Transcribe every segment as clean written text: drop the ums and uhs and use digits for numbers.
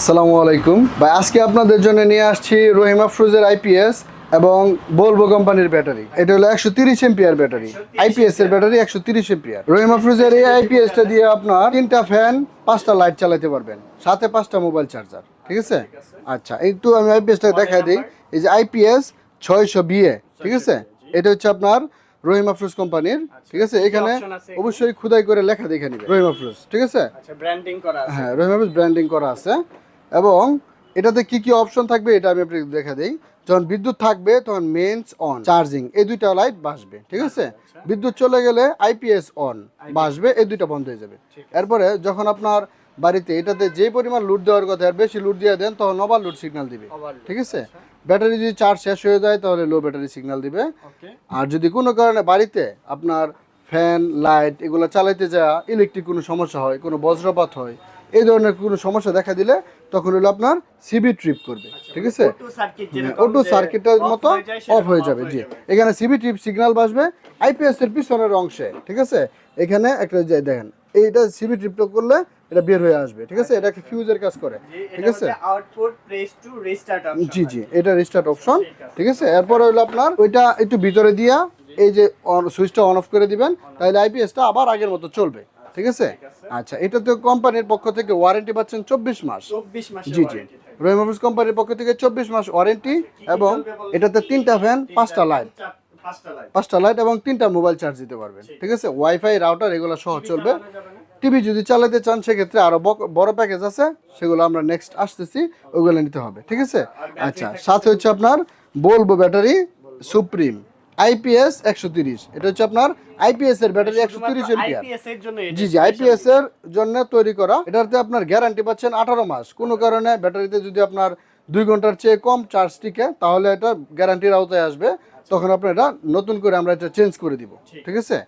আসসালামু আলাইকুম ভাই, আজকে আপনাদের জন্য নিয়ে আসছি রহিমা ফ্রুজের আইপিএস এবং বলবো কোম্পানির ব্যাটারি। এটা হলো 130 এম্পিয়ার ব্যাটারি, আইপিএস এর ব্যাটারি 130 এম্পিয়ার। রহিমা ফ্রুজের এই আইপিএসটা দিয়ে আপনার 3টা ফ্যান 5টা লাইট চালাতে পারবেন, সাথে 5টা মোবাইল চার্জার। ঠিক আছে? আচ্ছা, একটু আমি আইপিএসটা দেখাই দিই। এই যে আইপিএস 600 বিএ, ঠিক আছে? এটা হচ্ছে আপনার রহিমা ফ্রুজ কোম্পানির। ঠিক আছে? এখানে অবশ্যই খোদাই করে লেখা দেখে নিবে রহিমা ফ্রুজ। ঠিক আছে? আচ্ছা, ব্র্যান্ডিং করা আছে। হ্যাঁ, রহিমা ফ্রুজ ব্র্যান্ডিং করা আছে। এবং এটাতে কি কি অপশন থাকবে এটা আমি আপনাকে দেখা দেই। যখন বিদ্যুৎ থাকবে তখন মেইনস অন, চার্জিং, এই দুইটা লাইট বাসবে। ঠিক আছে? বিদ্যুৎ চলে গেলে আইপিএস অন বাসবে, এই দুইটা বন্ধ হয়ে যাবে। এরপরে যখন আপনার বাড়িতে এটাতে যে পরিমাণ লোড দেওয়ার কথা আর বেশি লোড দিয়ে দেন তখন ওভার লোড সিগন্যাল দিবে। ঠিক আছে? ব্যাটারি যদি চার্জ শেষ হয়ে যায় তাহলে লো ব্যাটারি সিগন্যাল দিবে। আর যদি কোনো কারণে বাড়িতে আপনার ফ্যান লাইট এগুলো চালাইতে যাওয়া ইলেকট্রিক কোনো সমস্যা হয়, কোনো বজ্রপাত হয়, এই ধরনের কোনো সমস্যা দেখা দিলে তখন হলো আপনার সিবি ট্রিপ করবে। ঠিক আছে? অটো সার্কিটের মতো অফ হয়ে যাবে। জি, এখানে সিবি ট্রিপ সিগন্যাল বাসবে আইপিএস এর পিছনের অংশে। ঠিক আছে? এখানে একটা যে দেখেন এইটা সিবি ট্রিপ করলে এটা বের হয়ে আসবে। ঠিক আছে? এটা একটা ফিউজের কাজ করে। ঠিক আছে? Output press to restart option. জি জি, এটা রিস্টার্ট অপশন। ঠিক আছে? এরপর হলো আপনার ওইটা একটু ভিতরে দিয়া এই যে সুইচটা অন অফ করে দিবেন, তাহলে আইপিএসটা আবার আগের মতো চলবে। ঠিক আছে? আচ্ছা, এটা তো কোম্পানির পক্ষ থেকে ওয়ারেন্টি পাচ্ছেন 24 মাস। 24 মাসের জি জি, ওয়ারেন্টি। রহিমা ফ্রুজ কোম্পানির পক্ষ থেকে 24 মাস ওয়ারেন্টি এবং এটাতে 3টা ফ্যান 5টা লাইট, 5টা লাইট এবং 3টা মোবাইল চার্জ দিতে পারবেন। ঠিক আছে? ওয়াইফাই রাউটার এগুলো সহ চলবে। টিভি যদি চালাতে চান সেক্ষেত্রে আরো বড় প্যাকেজ আছে, সেগুলো আমরা নেক্সট আসতেছি, ওগুলো নিতে হবে। ঠিক আছে? আচ্ছা, সাথে হচ্ছে আপনার বলবো ব্যাটারি সুপ্রিম আইপিএস 130। এটা হচ্ছে আপনার আইপিএস এর ব্যাটারি 130 এম্পিয়ার। আইপিএস এর জন্য জি জি, আইপিএস এর জন্য তৈরি করা। এটাতে আপনার গ্যারান্টি পাচ্ছেন 18 মাস। কোনো কারণে ব্যাটারিতে যদি আপনার 2 ঘন্টার চেয়ে কম চার্জ টিকে তাহলে এটা গ্যারান্টির আওতায় আসবে, তখন আপনার এটা নতুন করে আমরা এটা চেঞ্জ করে দিব। ঠিক আছে?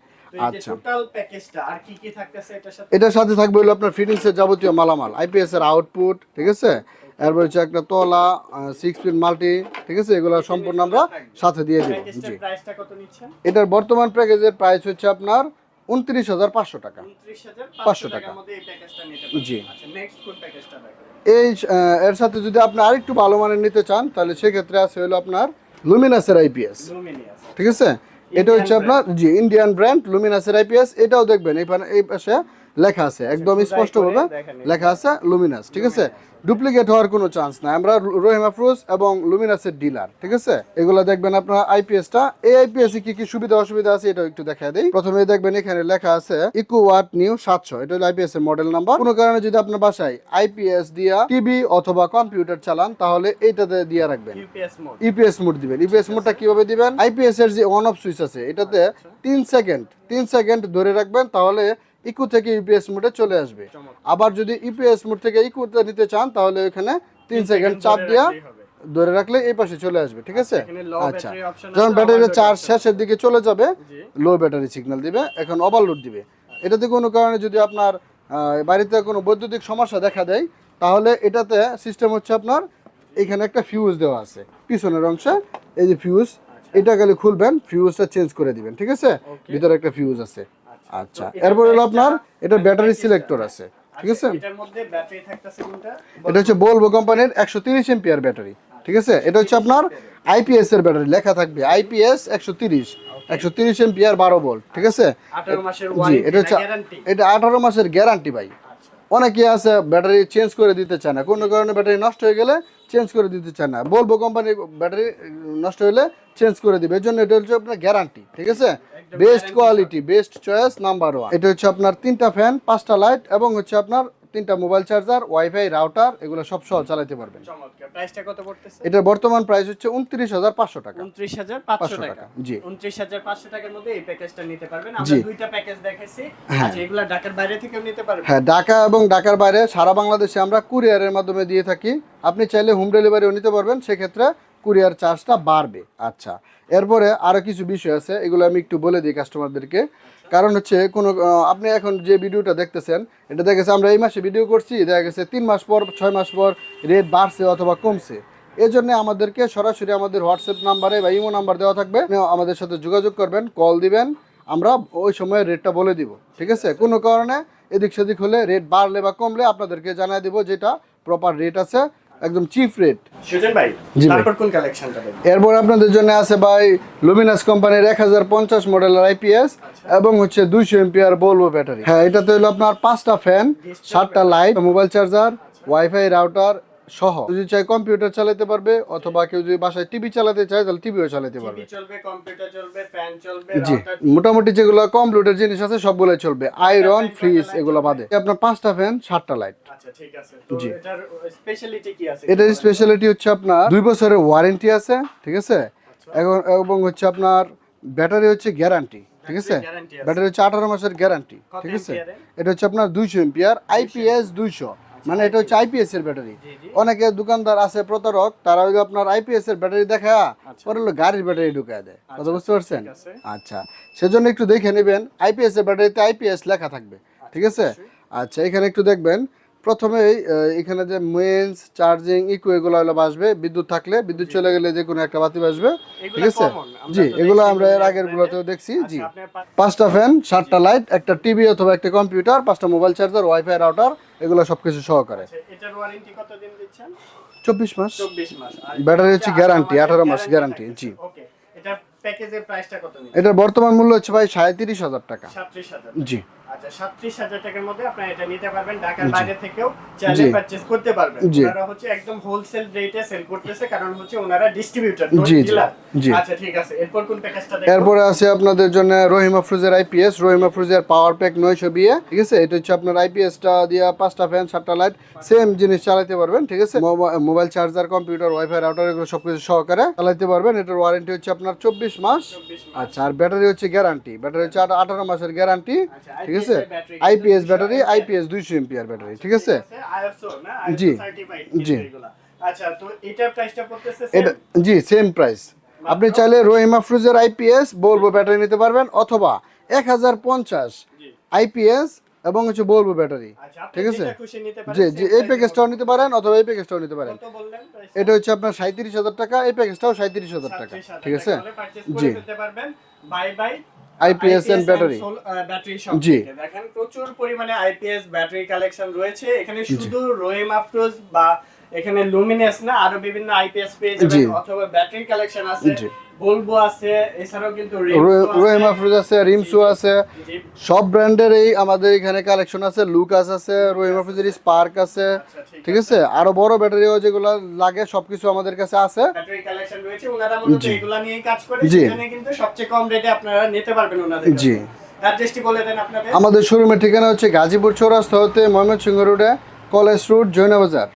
আচ্ছা, টোটাল প্যাকেজটা আর কি কি থাকতেছে এটার সাথে? এটার সাথে থাকবে হলো আপনার ফিটিংস এর যাবতীয় মালামাল, আইপিএস এর আউটপুট। ঠিক আছে? এরপর হচ্ছে একটা তলা 6 পিন মাল্টি। ঠিক আছে? এগুলো সম্পূর্ণ আমরা সাথে দিয়ে দিব। জি, প্রাইসটা কত নিচ্ছেন? এটার বর্তমান প্যাকেজের প্রাইস হচ্ছে আপনার 29,500 টাকা। 29,500 টাকার মধ্যে এই প্যাকেজটা নিতে পারবেন। জি, আচ্ছা, নেক্সট কোন প্যাকেজটা দেখেন? এই এর সাথে যদি আপনি আরেকটু ভালো মানের নিতে চান তাহলে সেক্ষেত্রে আছে হলো আপনার লুমিনাসের আইপিএস। লুমিনিয়াস। ঠিক আছে? এটা হচ্ছে আপনার জি ইন্ডিয়ান ব্র্যান্ড লুমিনাসের আইপিএস। এটাও দেখবেন এই পাশে লেখা আছে, একদম স্পষ্টভাবে লেখা আছে লুমিনাস। ঠিক আছে? ডুপ্লিকেট হওয়ার কোনো চান্স নাই। আমরা রহিমা ফ্রুজ এবং লুমিনাসের ডিলার। ঠিক আছে? এগুলো দেখবেন আপনার আইপিএসটা। এই আইপিএস কি কি সুবিধা অসুবিধা আছে এটাও একটু দেখা দেই। প্রথমে দেখবেন এখানে লেখা আছে ইকো ওয়াট নিউ 700, এটা হলো আইপিএস এর মডেল নাম্বার। কোনো কারণে যদি আপনার বাসায় আইপিএস দিয়া টিভি অথবা কম্পিউটার চালান তাহলে এইটাতে দিয়ে রাখবেন, ইপিএস মোড দিবেন। ইপিএস মোডটা কিভাবে দিবেন? আইপিএস এর যে অন অফ সুইচ আছে এটাতে 3 সেকেন্ড ধরে রাখবেন, তাহলে ইকো থেকে ইপিএস মোডে চলে আসবে। আবার যদি ইপিএস মোড থেকে ইকোতে নিতে চান তাহলে ওখানে 3 সেকেন্ড চাপ দিয়া ধরে রাখলে এই পাশে চলে আসবে। ঠিক আছে? আচ্ছা, যখন ব্যাটারির চার্জ শেষের দিকে চলে যাবে লো ব্যাটারি সিগন্যাল দিবে, এখন ওভারলোড দিবে। এটাতে কোনো কারণে যদি আপনার বাড়িতে কোনো বৈদ্যুতিক সমস্যা দেখা দেয় তাহলে এটাতে সিস্টেম হচ্ছে আপনার এখানে একটা ফিউজ দেওয়া আছে পিছনের অংশে, এই যে ফিউজ, এটা গেলে খুলবেন, ফিউজটা চেঞ্জ করে দিবেন। ঠিক আছে? ভিতরে একটা ফিউজ আছে। আচ্ছা, এরপর হলো আপনার এটা ব্যাটারি সিলেক্টর আছে। ঠিক আছে? এটার মধ্যে ব্যাটারি থাকতেছে কোনটা? এটা হচ্ছে বলবো কোম্পানির 130 এম্পিয়ার ব্যাটারি। ঠিক আছে? এটা হচ্ছে আপনার আইপিএস এর ব্যাটারি, লেখা থাকবে আইপিএস 130 এম্পিয়ার 12 ভোল্ট। ঠিক আছে? 18 মাসের জি, ওয়ারেন্টি এটা হচ্ছে গ্যারান্টি। এটা 18 মাসের গ্যারান্টি ভাই। অনেকে আছে ব্যাটারি চেঞ্জ করে দিতে চায় না, কোনো কারণে ব্যাটারি নষ্ট হয়ে গেলে চেঞ্জ করে দিতে চায় না। বলবো কোম্পানির ব্যাটারি নষ্ট হলে চেঞ্জ করে দিবে, এর জন্য এটা হচ্ছে আপনার গ্যারান্টি। ঠিক আছে? Best quality, best choice, number 1। এটা হচ্ছে আপনার 3টা ফ্যান 5টা লাইট এবং হচ্ছে আপনার 3টা মোবাইল চার্জার, ওয়াইফাই রাউটার, এগুলো সব সহ চালাতে পারবেন। চমৎকার। প্রাইসটা কত পড়তেছে? এটা বর্তমান প্রাইস হচ্ছে 29,500 টাকা। 29,500 টাকা। জি, 29,500 টাকার মধ্যে এই প্যাকেজটা নিতে পারবেন। আমরা জি। দুইটা প্যাকেজ দেখাইছি। হ্যাঁ। আচ্ছা, এগুলা ঢাকার বাইরে থেকেও নিতে পারবেন? হ্যাঁ, ঢাকা এবং ঢাকার বাইরে সারা বাংলাদেশে আমরা কুরিয়ারের মাধ্যমে দিয়ে থাকি। আপনি চাইলে হোম ডেলিভারিও নিতে পারবেন, সেক্ষেত্রে কুরিয়ার চার্জটা বাড়বে। আচ্ছা, এরপরে আরও কিছু বিষয় আছে, এগুলো আমি একটু বলে দিই কাস্টমারদেরকে। কারণ হচ্ছে কোনো আপনি এখন যে ভিডিওটা দেখতেছেন এটা দেখা গেছে আমরা এই মাসে ভিডিও করছি, দেখা গেছে 3 মাস পর 6 মাস পর রেট বাড়ছে অথবা কমছে। এই জন্য আমাদেরকে সরাসরি আমাদের হোয়াটসঅ্যাপ নাম্বারে বা ইমো নাম্বার দেওয়া থাকবে, আমাদের সাথে যোগাযোগ করবেন, কল দিবেন, আমরা ওই সময় রেটটা বলে দিব। ঠিক আছে? কোনো কারণে এদিক সেদিক হলে রেট বাড়লে বা কমলে আপনাদেরকে জানিয়ে দিব, যেটা প্রপার রেট আছে, একদম চিপ রেট। সুজন ভাই জি ভাই। তারপর কোন কালেকশনটা দেখবেন? এরপর আপনাদের জন্য আছে ভাই লুমিনাস কোম্পানির 1050 মডেলের আইপিএস এবং হচ্ছে 200 এম্পিয়ার বলবো ব্যাটারি। হ্যাঁ, এটাতে হলো আপনার 5টা ফ্যান, 7টা light, mobile charger, wifi router সহ। যদি চাই কম্পিউটার চালাতে পারবে, অথবা কেউ যদি বাসায় টিভি চালাতে চায় তাহলে টিভিও চালাতে পারবে। টিভি চলবে, কম্পিউটার চলবে, ফ্যান চলবে, জি, রাউটার। মোটামুটি যেগুলো কম্পিউটার জিনিস আছে সবগুলোই চলবে, আয়রন, ফ্রিজ এগুলো বাদে। আপনার 5টা ফ্যান, 7টা লাইট। আচ্ছা ঠিক আছে। তো এটার স্পেশালিটি কি আছে? এটার স্পেশালিটি হচ্ছে আপনার 2 বছরের ওয়ারেন্টি আছে, ঠিক আছে, এবং হচ্ছে আপনার ব্যাটারি হচ্ছে গ্যারান্টি, ঠিক আছে, guarantee আছে। ব্যাটারি হচ্ছে 18 মাসের গ্যারান্টি, কত ঠিক আছে। এম্পিয়ারে? এটা হচ্ছে আপনার 200 এম্পিয়ার আইপিএস 200, মানে এটা হচ্ছে আইপিএস এর ব্যাটারি। জি, জি। অনেকে দোকানদার আছে প্রতারক, তারা ওই যে আপনার আইপিএস এর ব্যাটারি দেখা পরে হলো গাড়ির ব্যাটারি ঢুকায় দেয়, কথা বুঝতে পারছেন? ঠিক আছে। আচ্ছা, সেজন্য একটু দেখে নেবেন, আইপিএস এর ব্যাটারিতে আইপিএস লেখা থাকবে, ঠিক আছে। আচ্ছা, এখানে একটু দেখবেন, প্রথমেই এখানে যে মেন্স, চার্জিং, ইকো এগুলো হলো বাসবে, বিদ্যুৎ থাকলে, বিদ্যুৎ চলে গেলে যে কোনো একটা বাতি বাসবে, ঠিক এগুলা আছে। common, আমরা জি, তো এগুলো দেখছি আমরা এর বিভিন্ন আগের গুলোতেও brand-এ। দেখছি। জি, আচ্ছা, আপনার 5টা ফ্যান, 7টা লাইট, একটা টিভি অথবা একটা কম্পিউটার, 5টা মোবাইল চার্জার, ওয়াইফাই রাউটার, এগুলো সবকিছু সহকারে। আচ্ছা, এটার ওয়ারেন্টি কতদিন দিচ্ছেন? 24 মাস। 24 মাস। আর ব্যাটারি হচ্ছে এটা গ্যারান্টি, 18 মাস guarantee গ্যারান্টি। থাকবে। জি, ওকে, এটা প্যাকেজের প্রাইসটা কত নিচ্ছেন? এটার বর্তমান মূল্য হচ্ছে ভাই 37,000 টাকা। 37,000। জি, আচ্ছা, 37,000 টাকার মধ্যে আপনারা এটা নিতে পারবেন। ঢাকার বাইরে থেকেও চাইলে জি। পারচেজ করতে পারবেন। জি। ওনারা হচ্ছে একদম হোলসেল রেটে সেল করতেছে, কারণ হচ্ছে ওনারা ডিস্ট্রিবিউটর, জি, জি, ডিলার। জি। আচ্ছা ঠিক আছে, এরপর কোন প্যাকেজটা দেখব? এরপরে আছে আপনাদের জন্য Rahima ফ্রুজের IPS, Rahima ফ্রুজের power pack 900 BA, ঠিক আছে। এটা হচ্ছে আপনার আইপিএসটা দিয়ে 5টা ফ্যান, 7টা লাইট, সেম জিনিস চালাতে পারবেন, ঠিক আছে। Mobile charger, computer, wifi router এগুলো সবকিছু সহকারে চালাতে পারবেন। এটার ওয়ারেন্টি হচ্ছে আপনার 24 মাস। 24 মাস। আচ্ছা, আর ব্যাটারি হচ্ছে গ্যারান্টি, ব্যাটারি হচ্ছে 18 মাসের গ্যারান্টি, আচ্ছা, ঠিক আছে। IPS এর battery আইপিএস কিন্তু ব্যাটারি, 200 আইপিএস 200 এম্পিয়ার ব্যাটারি, ঠিক আছে। ISO না, জি, ISO সার্টিফাইড জি। এগুলা। আচ্ছা, তো এটার প্রাইসটা পড়তেছে এটা জি সেম প্রাইস। আপনি চাইলে রহিমা ফ্রুজের আইপিএস বলবো ব্যাটারি নিতে পারবেন, অথবা 1050 জি। আইপিএস এবং হচ্ছে বলবো ব্যাটারি, আচ্ছা, আপনি ঠিক আছে। যেটা খুশি নিতে পারেন। জি, জি, এই প্যাকেজটাও নিতে পারেন অথবা এই প্যাকেজটাও নিতে পারেন। কত বললেন প্রাইস? এটা হচ্ছে আপনার 37,000 টাকা, এই প্যাকেজটাও 37,000 টাকা, ঠিক আছে। জি, জি, করতে পারবেন। Bye bye IPS and battery। Battery G. Shop. দেখেন প্রচুর পরিমাণে আইপিএস ব্যাটারি কালেকশন রয়েছে এখানে। শুধু রহিমা ফ্রুজ বা এখানে লুমিনাস না, আরো বিভিন্ন আইপিএস পেয়ে জি। যাবেন, অথবা ব্যাটারি কালেকশন আছে, জি। বলবো আছে, এছাড়াও কিন্তু রহিমা ফ্রুজ আছে, রিমসু আছে, জি। সব ব্র্যান্ডের এই আমাদের এখানে কালেকশন আছে। লুকাস আছে, রহিমা ফ্রুজের স্পার্ক আছে, ঠিক আছে। আরো বড় ব্যাটারিও যেগুলো লাগে সবকিছু আমাদের কাছে আছে। ব্যাটারি কালেকশন রয়েছে, ওনারা মূলত এগুলা নিয়েই কাজ করে, জি। সেখানে কিন্তু সবচেয়ে কম রেটে আপনারা নিতে পারবেন ওনাদের কাছে। জি। অ্যাড্রেসটি বলে দেন আপনাদের। আমাদের শোরুমের ঠিকানা হচ্ছে গাজীপুর চৌরাস্তা হতে ময়মনসিংহ রোডে, কলেজ রোড, জৈনা বাজার।